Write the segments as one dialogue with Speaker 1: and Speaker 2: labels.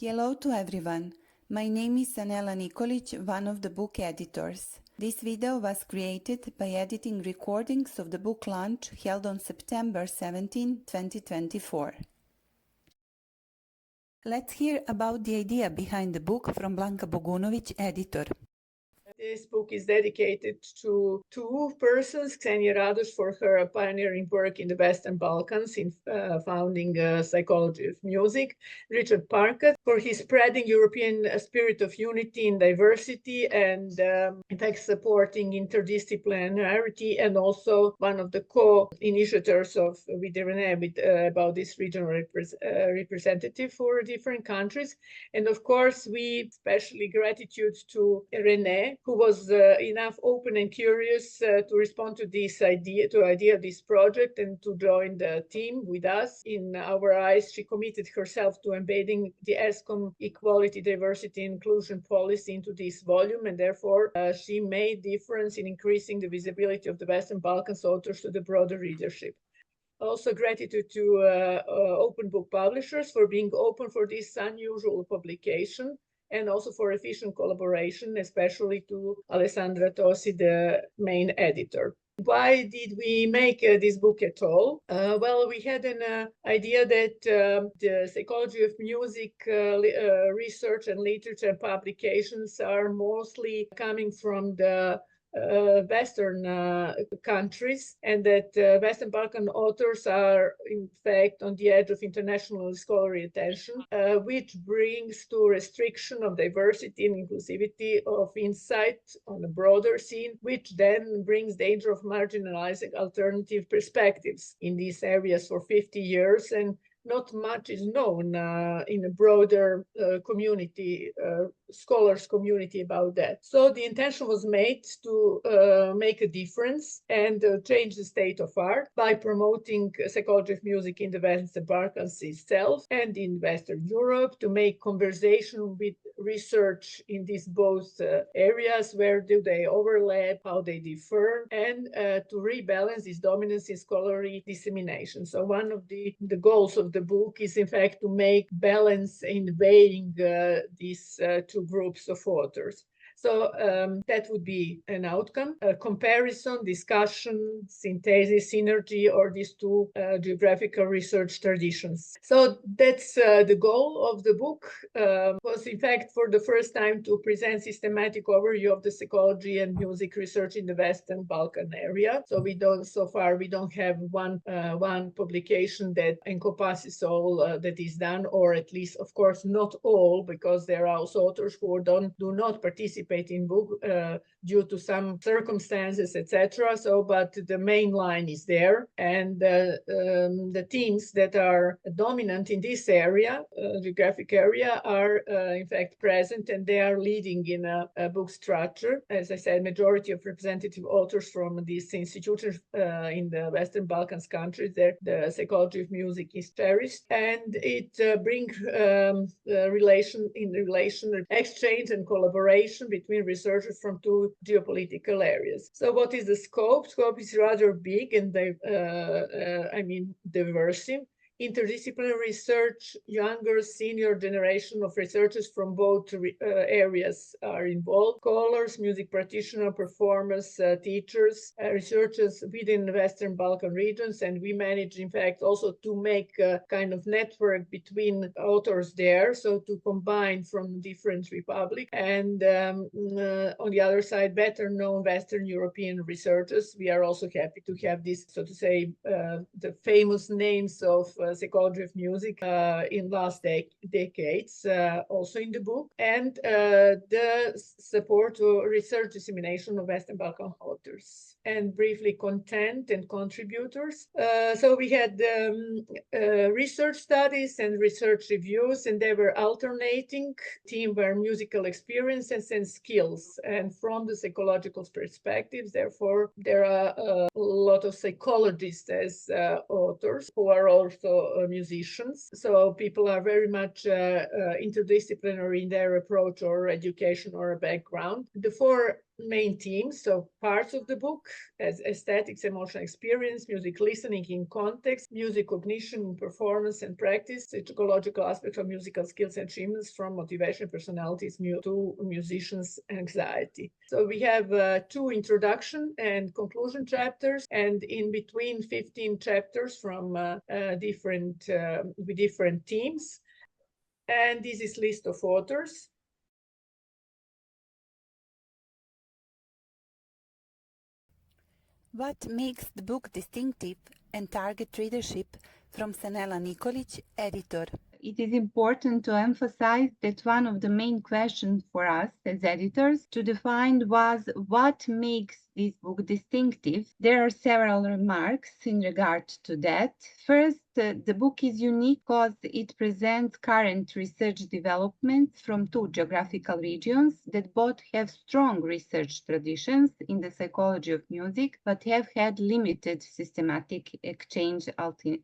Speaker 1: Hello to everyone. My name is Anela Nikolic, one of the book editors. This video was created by editing recordings of the book launch held on September 17, 2024. Let's hear about the idea behind the book from Blanka Bogunovic, editor.
Speaker 2: This book is dedicated to two persons, Ksenia Radoš for her pioneering work in the Western Balkans in founding psychology of music, Richard Parker for his spreading European spirit of unity in diversity and in fact supporting interdisciplinarity, and also one of the co-initiators of with Renee about this regional representative for different countries. And of course, we especially gratitude to Renee, who was enough open and curious to respond to this idea, of this project, and to join the team with us. In our eyes, she committed herself to embedding the ESCOM equality, diversity, inclusion policy into this volume, and therefore she made difference in increasing the visibility of the Western Balkans authors to the broader readership. Also gratitude to Open Book Publishers for being open for this unusual publication, and also for efficient collaboration, especially to Alessandra Tosi, the main editor. Why did we make this book at all? Well, we had an idea that the psychology of music research and literature publications are mostly coming from the Western countries, and that Western Balkan authors are in fact on the edge of international scholarly attention, which brings to restriction of diversity and inclusivity of insight on a broader scene, which then brings danger of marginalizing alternative perspectives in these areas for 50 years, and not much is known in a broader community, scholars community about that. So the intention was made to make a difference and change the state of art by promoting psychology of music in the Western Balkans itself and in Western Europe, to make conversation with research in these both areas, where do they overlap, how they differ, and to rebalance this dominance in scholarly dissemination. So one of the goals of the book is in fact to make balance in weighing these two groups of authors. So that would be an outcome, a comparison, discussion, synthesis, synergy, or these two geographical research traditions. So that's the goal of the book, was in fact for the first time to present systematic overview of the psychology and music research in the Western Balkan area. So so far we don't have one publication that encompasses all that is done, or at least, of course, not all, because there are also authors who do not participate in book due to some circumstances, etc. So, but the main line is there, and the teams that are dominant in this area, geographic area, are in fact present, and they are leading in a book structure. As I said, majority of representative authors from these institutions in the Western Balkans countries, there the psychology of music is cherished, and it brings relation, exchange and collaboration between researchers from two geopolitical areas. So what is the scope? Scope is rather big and diverse. Interdisciplinary research, younger, senior generation of researchers from both areas are involved. Scholars, music practitioners, performers, teachers, researchers within the Western Balkan regions, and we manage, in fact, also to make a kind of network between authors there, so to combine from different republics. And on the other side, better known Western European researchers. We are also happy to have this, so to say, the famous names of psychology of music in last decades, also in the book, and the support to research dissemination of Western Balkan authors. And briefly, content and contributors. So we had research studies and research reviews, and they were alternating. Team were musical experiences and skills, and from the psychological perspectives, therefore, there are a lot of psychologists as authors who are also musicians. So people are very much interdisciplinary in their approach or education or background. The four main themes, so parts of the book as aesthetics, emotional experience, music listening in context, music cognition, performance and practice, psychological aspects of musical skills and achievements from motivation, personalities to musicians' anxiety. So we have 2 introduction and conclusion chapters, and in between 15 chapters from different with different themes. And this is list of authors.
Speaker 1: What makes the book distinctive and target readership? From Sanela Nikolic, editor. It is important to emphasize that one of the main questions for us as editors to define was what makes this book distinctive. There are several remarks in regard to that. First, the book is unique because it presents current research developments from 2 geographical regions that both have strong research traditions in the psychology of music, but have had limited systematic exchange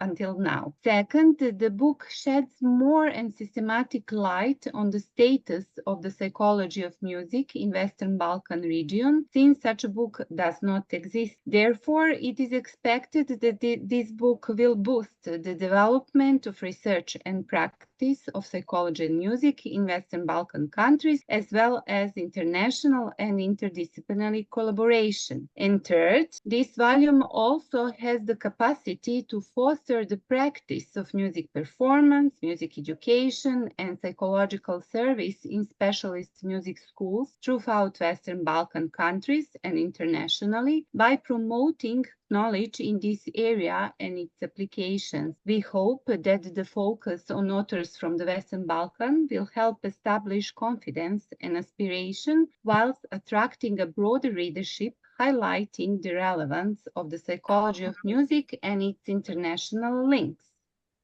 Speaker 1: until now. Second, the book sheds more and systematic light on the status of the psychology of music in Western Balkan region, since such a book does not exist. Therefore, it is expected that this book will boost the development of research and practice of psychology and music in Western Balkan countries, as well as international and interdisciplinary collaboration. And third, this volume also has the capacity to foster the practice of music performance, music education, and psychological service in specialist music schools throughout Western Balkan countries and internationally by promoting knowledge in this area and its applications. We hope that the focus on authors from the Western Balkan will help establish confidence and aspiration whilst attracting a broader readership, highlighting the relevance of the psychology of music and its international links.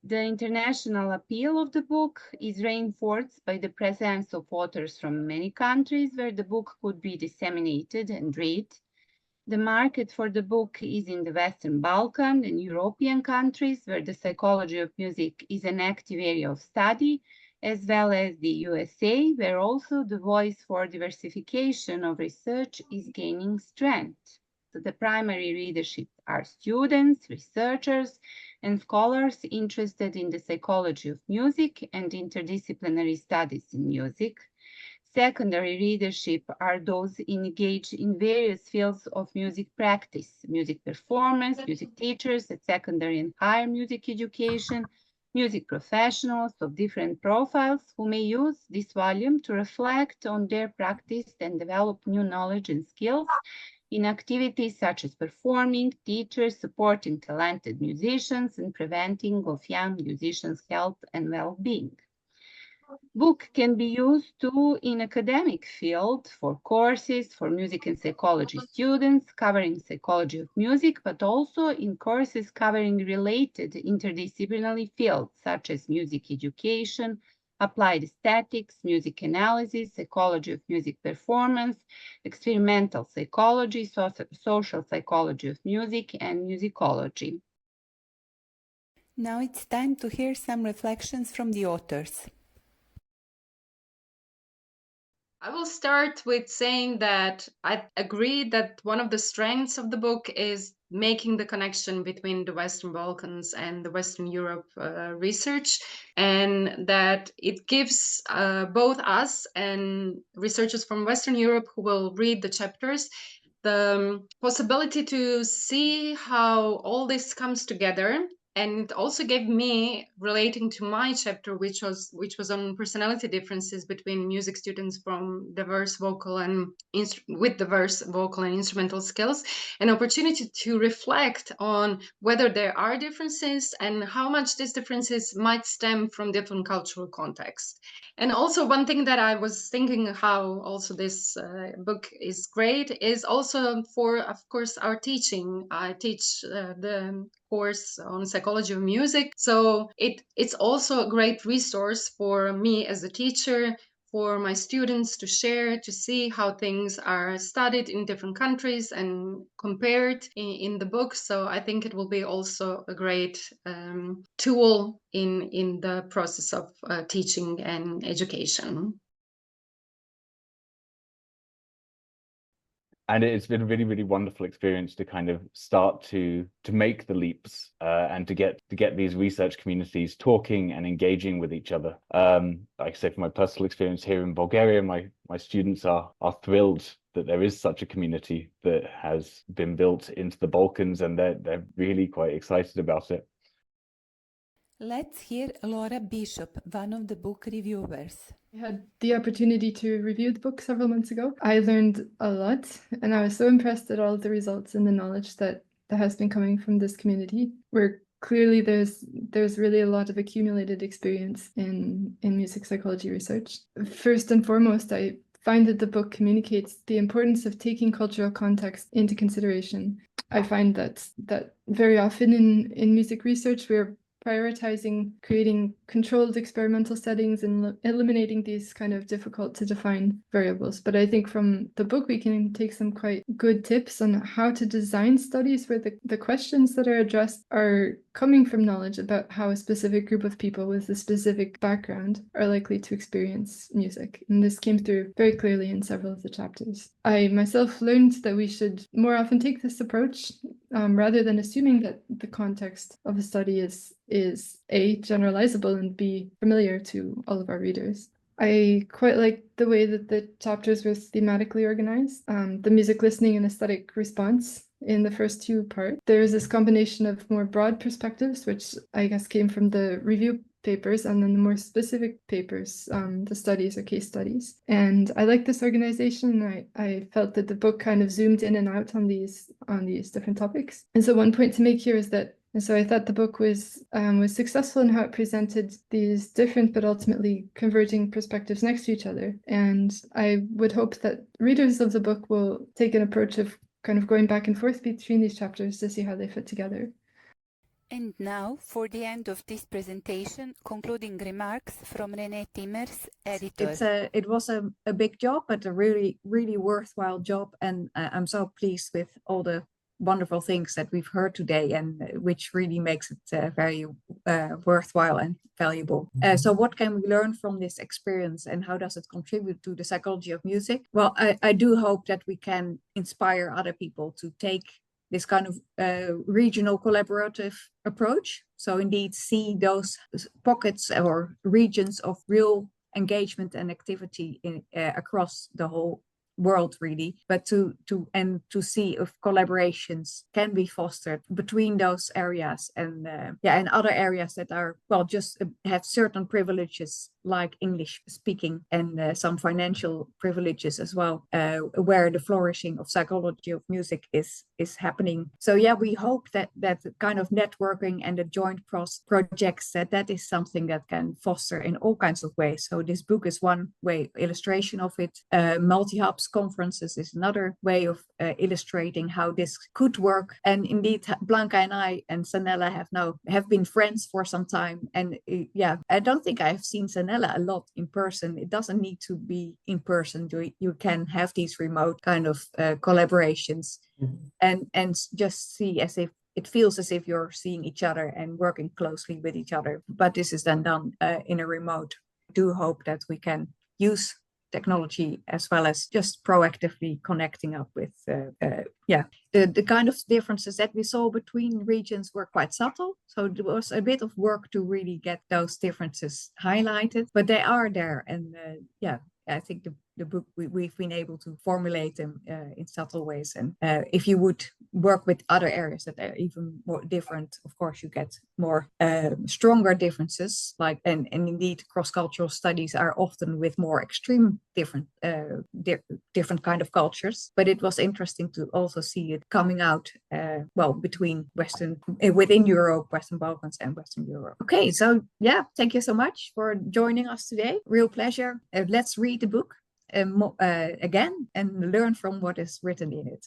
Speaker 1: The international appeal of the book is reinforced by the presence of authors from many countries where the book could be disseminated and read. The market for the book is in the Western Balkan and European countries where the psychology of music is an active area of study, as well as the USA, where also the voice for diversification of research is gaining strength. So the primary readership are students, researchers, and scholars interested in the psychology of music and interdisciplinary studies in music. Secondary readership are those engaged in various fields of music practice, music performance, music teachers at secondary and higher music education, music professionals of different profiles who may use this volume to reflect on their practice and develop new knowledge and skills in activities such as performing, teachers, supporting talented musicians, and preventing of young musicians' health and well-being. Book can be used too in academic field for courses for music and psychology students covering psychology of music, but also in courses covering related interdisciplinary fields such as music education, applied aesthetics, music analysis, psychology of music performance, experimental psychology, social psychology of music, and musicology. Now it's time to hear some reflections from the authors.
Speaker 3: I will start with saying that I agree that one of the strengths of the book is making the connection between the Western Balkans and the Western Europe research, and that it gives both us and researchers from Western Europe who will read the chapters the possibility to see how all this comes together. And it also gave me, relating to my chapter, which was on personality differences between music students from diverse vocal and with diverse vocal and instrumental skills, an opportunity to reflect on whether there are differences and how much these differences might stem from different cultural contexts. And also one thing that I was thinking how also this book is great is also for, of course, our teaching. I teach the course on psychology of music. So it's also a great resource for me as a teacher, for my students to share, to see how things are studied in different countries and compared in the book. So I think it will be also a great tool in the process of teaching and education.
Speaker 4: And it's been a really, really wonderful experience to kind of start to make the leaps and to get these research communities talking and engaging with each other. Like I say, from my personal experience here in Bulgaria, my students are thrilled that there is such a community that has been built into the Balkans, and they're really quite excited about it.
Speaker 1: Let's hear Laura Bishop, one of the book reviewers.
Speaker 5: I had the opportunity to review the book several months ago. I learned a lot, and I was so impressed at all of the results and the knowledge that has been coming from this community, where clearly there's really a lot of accumulated experience in music psychology research. First and foremost, I find that the book communicates the importance of taking cultural context into consideration. I find that very often in music research, we're prioritizing creating controlled experimental settings and eliminating these kind of difficult to define variables. But I think from the book, we can take some quite good tips on how to design studies where the questions that are addressed are coming from knowledge about how a specific group of people with a specific background are likely to experience music. And this came through very clearly in several of the chapters. I myself learned that we should more often take this approach rather than assuming that the context of a study is A, generalizable, and B, familiar to all of our readers. I quite like the way that the chapters were thematically organized. The music listening and aesthetic response in the first two parts. There's this combination of more broad perspectives, which I guess came from the review papers, and then the more specific papers, the studies or case studies. And I like this organization. I felt that the book kind of zoomed in and out on these different topics. And so one point to make here is that, and so I thought the book was successful in how it presented these different but ultimately converging perspectives next to each other. And I would hope that readers of the book will take an approach of kind of going back and forth between these chapters to see how they fit together.
Speaker 1: And now, for the end of this presentation, concluding remarks from René Timmers, editor.
Speaker 6: It was a big job, but a really, really worthwhile job. And I'm so pleased with all the wonderful things that we've heard today, and which really makes it very worthwhile and valuable. So what can we learn from this experience, and how does it contribute to the psychology of music? Well, I do hope that we can inspire other people to take this kind of regional collaborative approach. So indeed see those pockets or regions of real engagement and activity across the whole world, really, but to see if collaborations can be fostered between those areas and other areas that are, well, just have certain privileges like English speaking and some financial privileges as well, where the flourishing of psychology of music is happening. So yeah, we hope that kind of networking and the joint projects, that is something that can foster in all kinds of ways. So this book is one way illustration of it. Multi-hubs conferences is another way of illustrating how this could work. And indeed, Blanca and I and Sanella have been friends for some time. And I don't think I have seen Sanella a lot in person. It doesn't need to be in person. You can have these remote kind of collaborations, and just see as if it feels as if you're seeing each other and working closely with each other. But this is then done in a remote. I do hope that we can use technology as well as just proactively connecting up with the kind of differences that we saw between regions were quite subtle. So there was a bit of work to really get those differences highlighted, but they are there. And I think the book, we've been able to formulate them in subtle ways. And if you would work with other areas that are even more different, of course, you get more stronger differences. And indeed, cross-cultural studies are often with more extreme different kind of cultures. But it was interesting to also see it coming out between within Europe, Western Balkans, and Western Europe. Okay, so yeah, thank you so much for joining us today. Real pleasure. Let's read the book again and learn from what is written in it.